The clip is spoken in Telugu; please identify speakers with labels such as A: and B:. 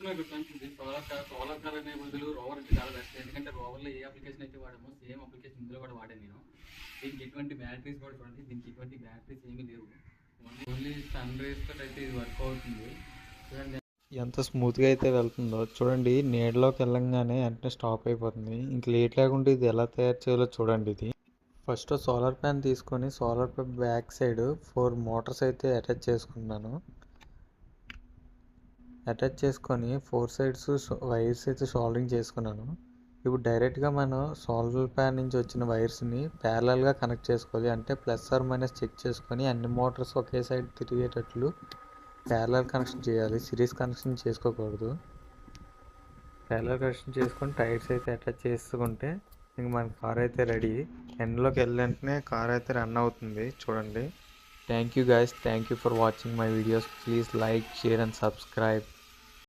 A: చెప్తున్నాను ఫ్రెండ్స్, ఇది సోలార్ కార్ అనే బదులు రోవర్ అయితే చాలా బెస్ట్. ఎందుకంటే రోవర్లో ఏ అప్లికేషన్ అయితే వాడామో సేమ్ అప్లికేషన్ ఇందులో కూడా వాడాను నేను. దీనికి ఎటువంటి బ్యాటరీస్ కూడా చూడండి, దీనికి ఎటువంటి బ్యాటరీస్ ఏమీ లేవు. ఓన్లీ సన్ రేస్ తోటి అయితే ఇది వర్క్ అవుతుంది. చూడండి
B: ఎంత స్మూత్గా అయితే వెళ్తుందో చూడండి. నీడలోకి వెళ్ళంగానే వెంటనే స్టాప్ అయిపోతుంది. ఇంక లేట్ లేకుండా ఇది ఎలా తయారు చేయాలో చూడండి. ఇది ఫస్ట్ సోలార్ ప్యాన్ తీసుకొని solar pan back side 4 Motors అయితే అటాచ్ చేసుకున్నాను. అటాచ్ చేసుకొని 4 సైడ్స్ వైర్స్ అయితే సోల్డరింగ్ చేసుకున్నాను. ఇప్పుడు డైరెక్ట్గా మనం సోలార్ ప్యాన్ నుంచి వచ్చిన వైర్స్ని ప్యారలల్గా కనెక్ట్ చేసుకోవాలి. అంటే ప్లస్ ఆర్ మైనస్ చెక్ చేసుకొని అన్ని మోటార్స్ ఒకే సైడ్ తిరిగేటట్లు ప్యారలల్ కనెక్షన్ చేయాలి. సిరీస్ కనెక్షన్ చేసుకోకూడదు. ప్యారలల్ కనెక్షన్ చేసుకొని టైర్స్ అయితే అటాచ్ చేసుకుంటే ఇంక మన కార్ అయితే రెడీ. ఎండ్లోకి వెళ్ళిన కార్ అయితే రన్ అవుతుంది చూడండి. Thank you guys, thank you for watching my videos. Please like, share and subscribe.